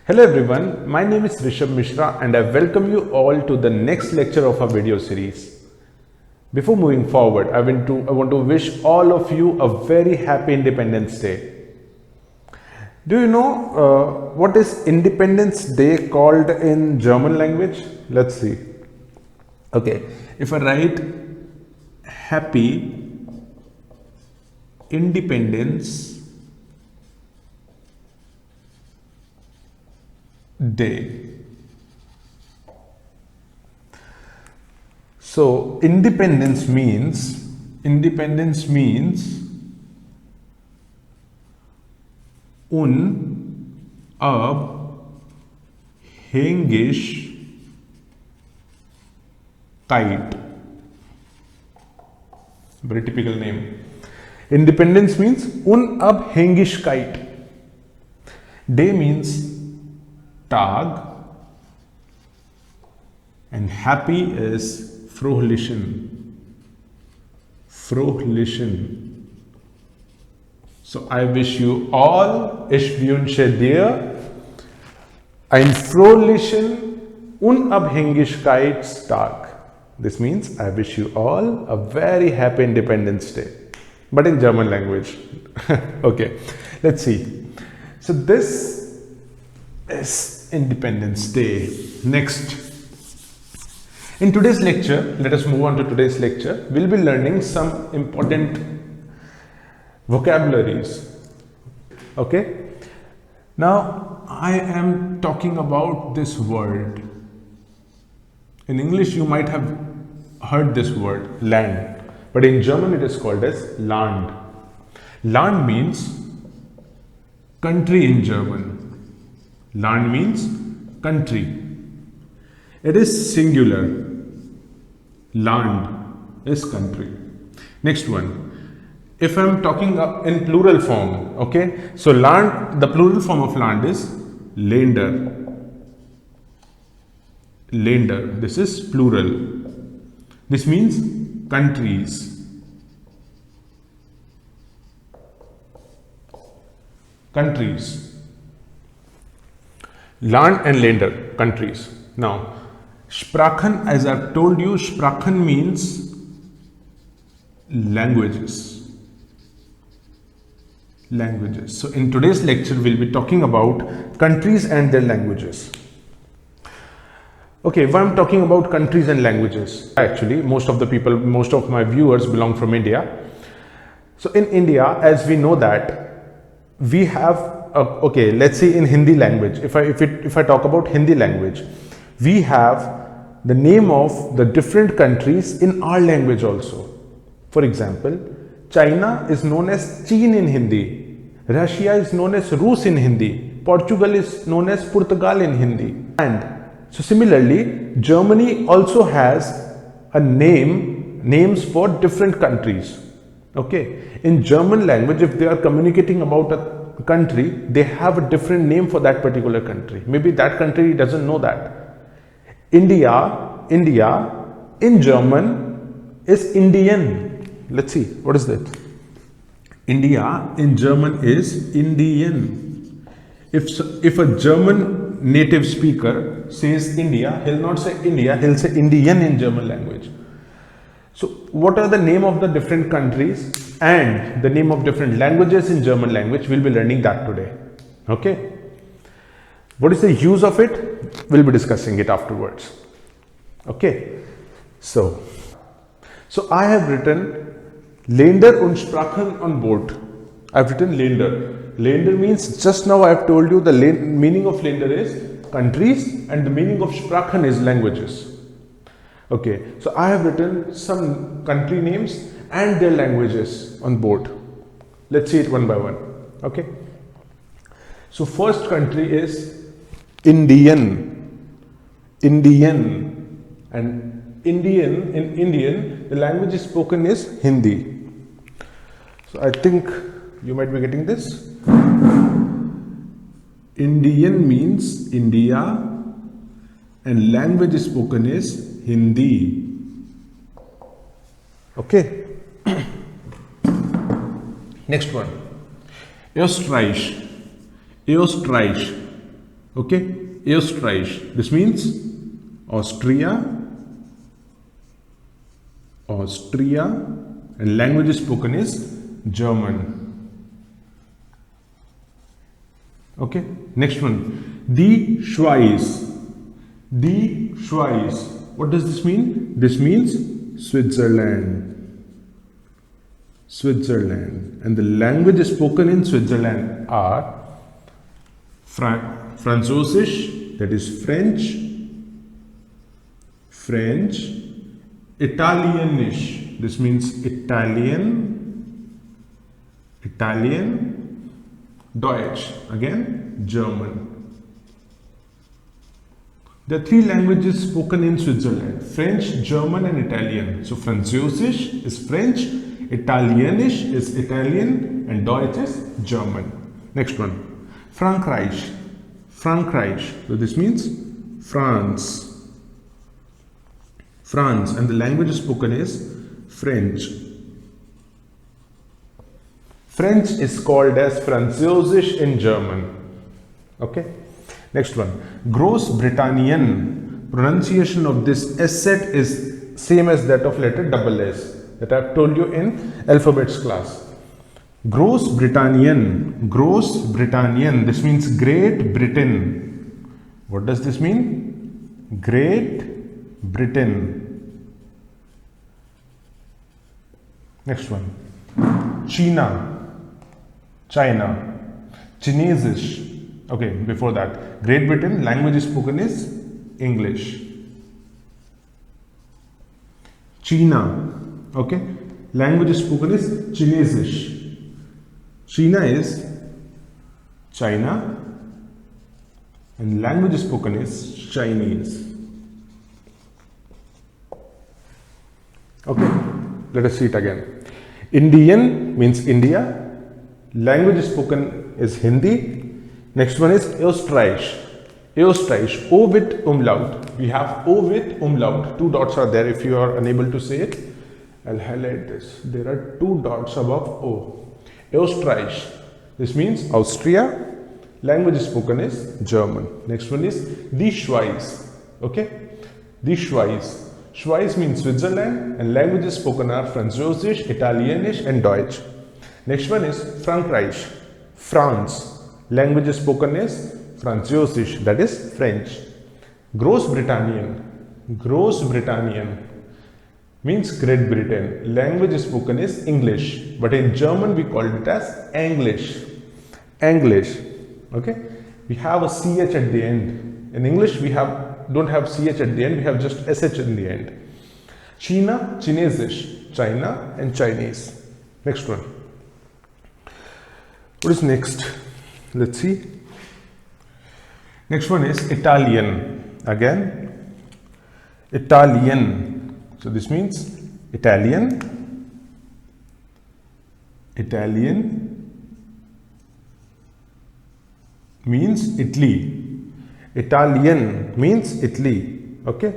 Hello everyone, my name is Rishabh Mishra and I welcome you all to the next lecture of our video series. Before moving forward, I want to wish all of you a very happy Independence Day. Do you know what is Independence Day called in German language? Let's see. Okay, if I write Happy Independence Day. So independence means Unabhängigkeit. Very typical name. Independence means Unabhängigkeit. Day means Tag, and happy is Frohlichen. So I wish you all, ich wünsche dir ein frohlichen Unabhängigkeitstag. This means I wish you all a very happy Independence Day, but in German language. Okay, let's see. So this is Independence Day. Next, in today's lecture, let us move on to today's lecture. We'll be learning some important vocabularies. Okay, now I am talking about this word. In English you might have heard this word land, but in German it is called as Land. Land means country in German. Land means country. It is singular. Land is country. Next one. If I am talking in plural form, okay, so land, the plural form of land is Länder. Länder. This is plural. This means countries. Countries. Land and Länder, countries. Now, sprachen, as I've told you, sprachen means languages. Languages. So in today's lecture, we'll be talking about countries and their languages. Okay, if I'm talking about countries and languages, actually, most of my viewers belong from India. So in India, as we know that, we have okay, let's say in Hindi language, if I talk about Hindi language, we have the name of the different countries in our language also. For example, China is known as Cheen in Hindi, Russia is known as Rus in Hindi, Portugal is known as Portugal in Hindi, and so similarly Germany also has a names for different countries. Okay, in German language, if they are communicating about a country, they have a different name for that particular country. Maybe that country doesn't know that. India in German is Indian. Let's see, what is that? India in German is Indian. If a German native speaker says India, he'll not say India, he'll say Indian in German language. So what are the name of the different countries and the name of different languages in German language? We'll be learning that today. Okay. What is the use of it? We'll be discussing it afterwards. Okay. So I have written Länder und sprachen on board. I've written Länder. Länder means, just now I've told you the meaning of Länder is countries and the meaning of sprachen is languages. Okay, so I have written some country names and their languages on board. Let's see it one by one. Okay, so first country is Indian. And Indian, in Indian, the language spoken is Hindi. So I think you might be getting this. Indian means India and language spoken is Hindi. Okay. Next one. Österreich. Okay, Österreich. This means Austria, and language spoken is German. Okay, next one, die Schweiz. Die Schweiz. What does this mean? This means Switzerland. Switzerland. And the languages spoken in Switzerland are Französisch, that is French, Italianisch, this means Italian, Deutsch, again German. There are three languages spoken in Switzerland: French, German and Italian. So Französisch is French, Italianisch is Italian and Deutsch is German. Next one, Frankreich. So this means France. And the language spoken is French. French is called as Französisch in German. Okay. Next one, Großbritannien. Pronunciation of this S set is same as that of letter SS that I have told you in alphabets class. Großbritannien. This means Great Britain. What does this mean? Great Britain. Next one, China. Chinesisch. Okay, before that, Great Britain, language spoken is English. China. Okay, language spoken is Chinesisch. China is China and language spoken is Chinese. Okay, let us see it again. Indian means India. Language spoken is Hindi. Next one is Österreich. O with umlaut. We have O with umlaut. Two dots are there. If you are unable to say it, I'll highlight this. There are two dots above O. Österreich. This means Austria. Language spoken is German. Next one is die Schweiz. Okay, die Schweiz. Schweiz means Switzerland and languages spoken are Französisch, Italianisch and Deutsch. Next one is Frankreich. France. Language spoken is Französisch, that is French. Großbritannien means Great Britain. Language spoken is English, but in German we call it as English. Okay, we have a CH at the end. In English we don't have CH at the end, we have just SH in the end. China, Chinesisch, China and Chinese. Next one. What is next? Let's see. Next one is Italian. Again, Italian. So this means Italian means Italy. Italian means Italy. Okay,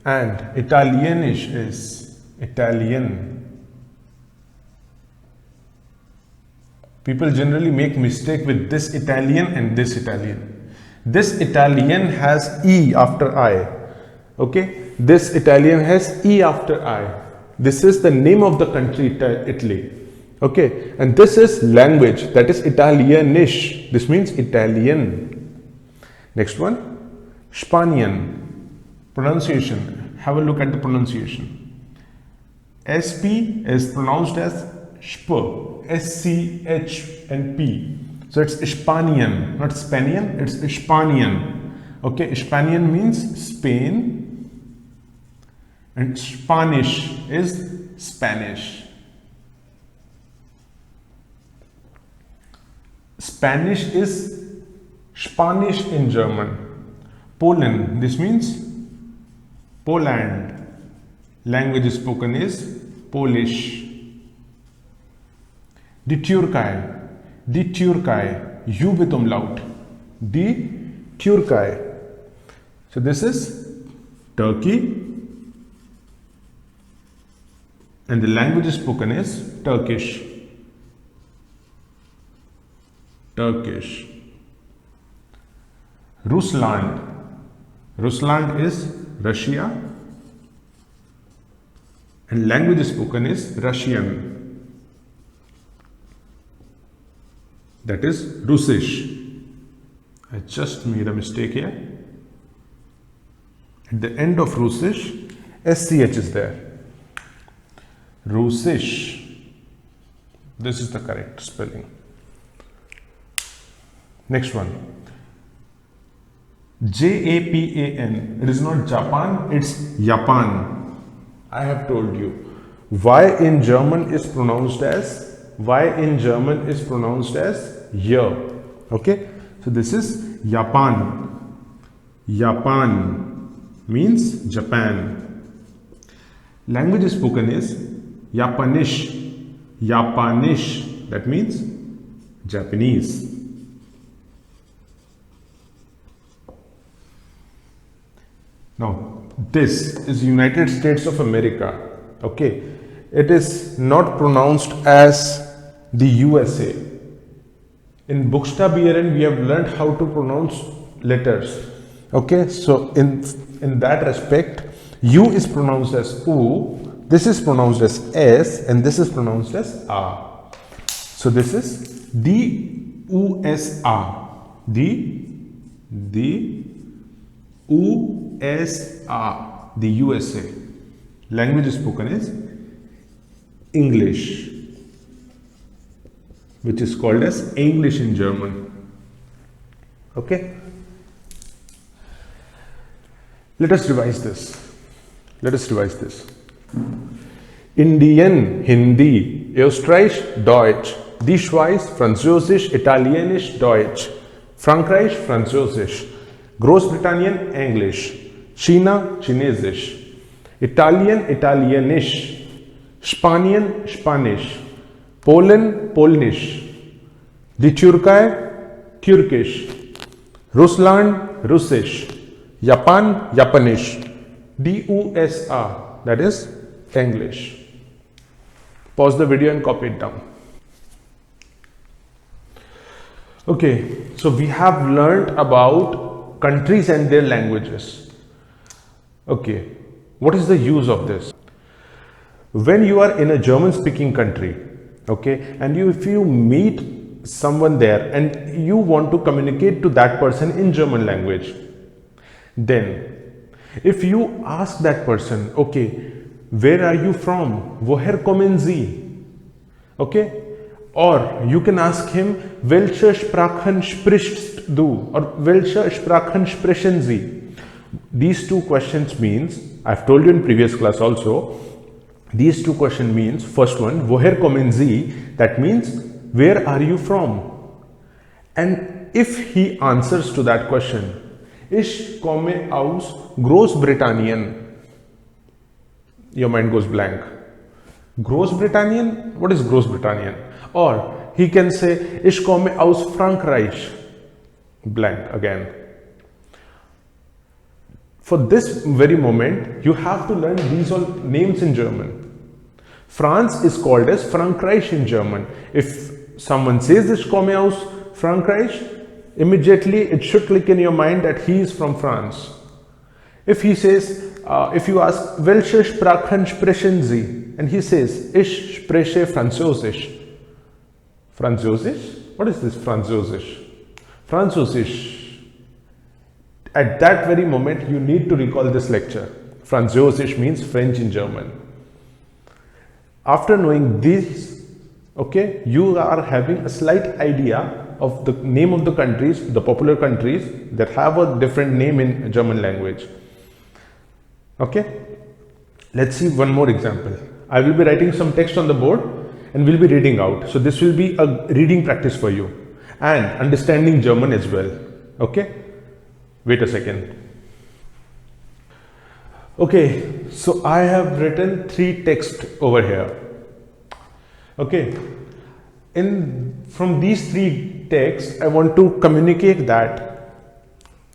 and Italianish is Italian. People generally make mistake with this Italian and this Italian. This Italian has E after I. Okay, this Italian has E after I. This is the name of the country, Italy. Okay, and this is language, that is Italianish. This means Italian. Next one, Spanian. Pronunciation. Have a look at the pronunciation. SP is pronounced as SP. SCH and P. So it's Spanian, not Spanian, it's Spanian. Okay, Spanian means Spain and Spanish is Spanish. Spanish is Spanish in German. Poland, this means Poland. Language spoken is Polish. Die Türkei, U with umlaut. Die Türkei. So this is Turkey and the language spoken is Turkish. Russland. Russland is Russia, and language spoken is Russian. That is Russisch. I just made a mistake here. At the end of Russisch, SCH is there. Russisch. This is the correct spelling. Next one. Japan. It is not Japan, it's Japan. I have told you. Y in German is pronounced as Y. Okay. So this is Japan. Japan means Japan. Language spoken is Japanish. Japanish, that means Japanese. Now, this is United States of America. Okay, it is not pronounced as the USA. In Buchstabieren, we have learned how to pronounce letters. Okay, so in that respect, U is pronounced as U, this is pronounced as S, and this is pronounced as A. So this is the USA. The USA, the USA. Language spoken is English, which is called as English in German. Okay. Let us revise this. Indian, Hindi, Österreich, Deutsch, die Schweiz, Französisch, Italienisch, Deutsch, Frankreich, Französisch, Großbritannien, Englisch, China, Chinesisch, Italien, Italienisch, Spanien, Spanisch, Polen, Polnisch, die Türkei, Türkisch, Russland, Russisch, Japan, Japanisch, the USA, that is English. Pause the video and copy it down. Okay, so we have learned about countries and their languages. Okay, what is the use of this? When you are in a German speaking country, okay, and if you meet someone there and you want to communicate to that person in German language, then if you ask that person, okay, where are you from? Woher kommen Sie? Okay, or you can ask him, welche Sprachen sprichst du? Or welche Sprachen sprechen Sie? These two questions means, I've told you in previous class also, these two questions means, first one, woher kommen Sie? That means, where are you from? And if he answers to that question, ich komme aus Großbritannien, your mind goes blank. Großbritannien? What is Großbritannien? Or he can say, ich komme aus Frankreich, blank again. For this very moment, you have to learn these all names in German. France is called as Frankreich in German. If someone says, ich komme aus Frankreich, immediately it should click in your mind that he is from France. If he says, if you ask, welche Sprachen sprechen Sie? And he says, ich spreche Französisch. Französisch? What is this Französisch? Französisch. At that very moment, you need to recall this lecture. Französisch means French in German. After knowing this, okay, you are having a slight idea of the name of the countries, the popular countries that have a different name in German language. Okay, let's see one more example. I will be writing some text on the board and we'll be reading out. So this will be a reading practice for you and understanding German as well. Okay, wait a second. Okay, so I have written 3 texts over here. Okay, from these 3 texts, I want to communicate that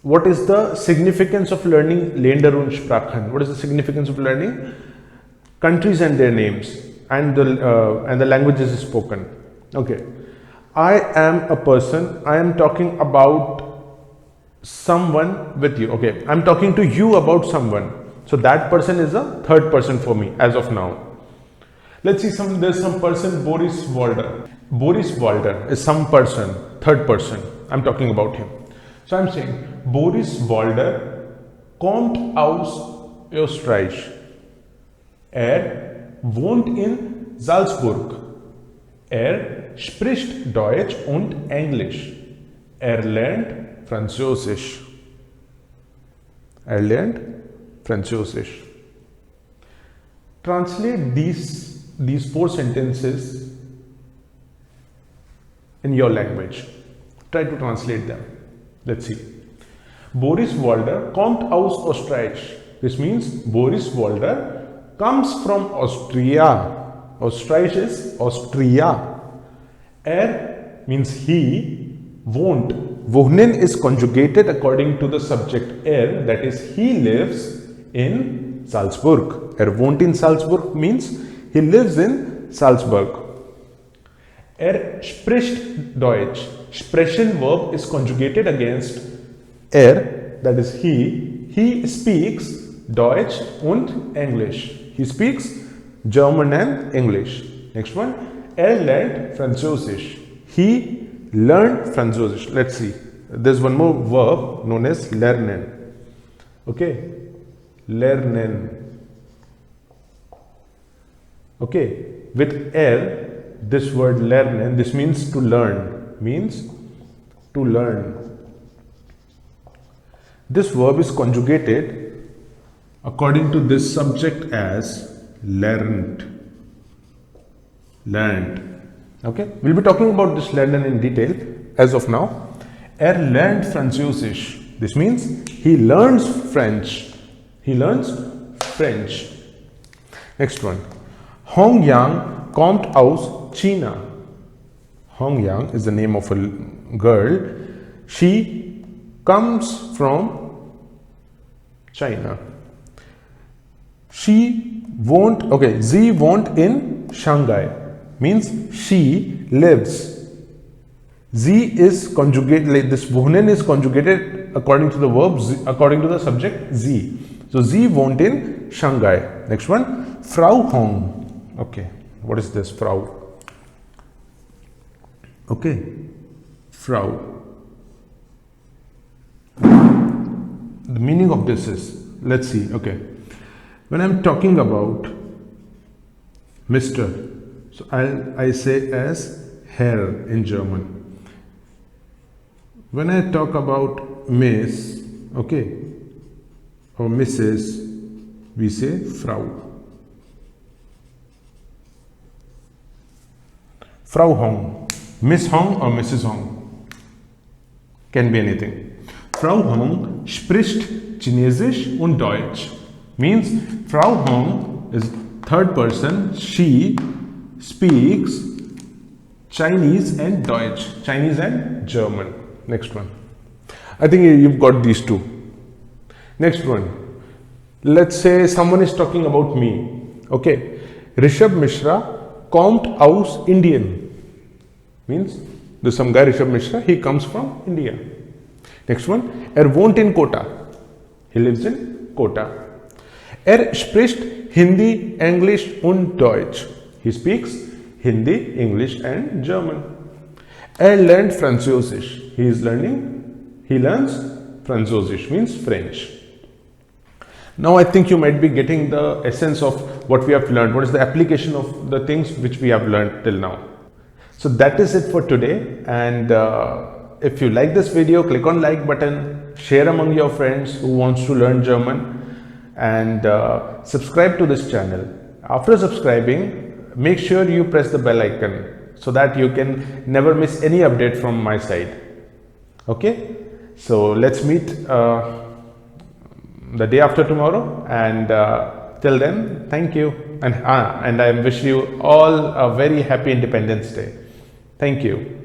what is the significance of learning Länder und sprachen? What is the significance of learning countries and their names and the languages spoken? Okay, I am a person. I am talking about someone with you. Okay, I'm talking to you about someone. So that person is a third person for me as of now. Let's see, there's some person, Boris Walder. Boris Walder is some person, third person. I'm talking about him. So I'm saying Boris Walder kommt aus Österreich. Wohnt in Salzburg. Spricht Deutsch und Englisch. Lernt Französisch. Lernt Französisch. Translate these 4 sentences in your language. Try to translate them. Let's see. Boris Walder kommt aus Österreich. This means Boris Walder comes from Austria. Österreich is Austria. Means he. Wohnt. Wohnen is conjugated according to the subject that is he lives in Salzburg. Wohnt in Salzburg means he lives in Salzburg. Spricht Deutsch. Sprechen verb is conjugated against that is he. He speaks Deutsch und English. He speaks German and English. Next one. Lernt Französisch. He learned Französisch. Let's see. There's one more verb known as lernen. Okay. Lernen. Okay. With this word lernen, this means to learn. Means to learn. This verb is conjugated according to this subject as lernt. Learned. Okay, we'll be talking about this lernen in detail as of now. Lernt Französisch. This means he learns French. He learns French. Next one. Hong Yang kommt aus China. Hong Yang is the name of a girl. She comes from China. Sie wohnt in Shanghai. Means she lives. Sie is conjugated, like this wohnen is conjugated according to the verb, according to the subject sie. So sie wohnt in Shanghai. Next one, Frau Hong. Okay, what is this, Frau? Okay, Frau. The meaning of this is, let's see, okay. When I'm talking about Mr., so I say as Herr in German. When I talk about Miss, okay, or Mrs., we say Frau. Frau Hong, Miss Hong or Mrs. Hong, can be anything. Frau Hong spricht Chinesisch und Deutsch. Means Frau Hong is third person, she speaks Chinese and Deutsch, Chinese and German. Next one. I think you've got these two. Next one. Let's say someone is talking about me. Okay. Rishabh Mishra kommt aus Indien. Means there's some guy Rishabh Mishra, he comes from India. Next one. Wohnt in Kota. He lives in Kota. Spricht Hindi, English und Deutsch. He speaks Hindi, English and German. Lernt Französisch. He learns Französisch, means French. Now I think you might be getting the essence of what we have learned. What is the application of the things which we have learned till now? So that is it for today. And if you like this video, click on like button, share among your friends who wants to learn German, and subscribe to this channel. After subscribing, make sure you press the bell icon so that you can never miss any update from my side. Okay, so let's meet the day after tomorrow, and till then, thank you, and I wish you all a very happy Independence Day. Thank you.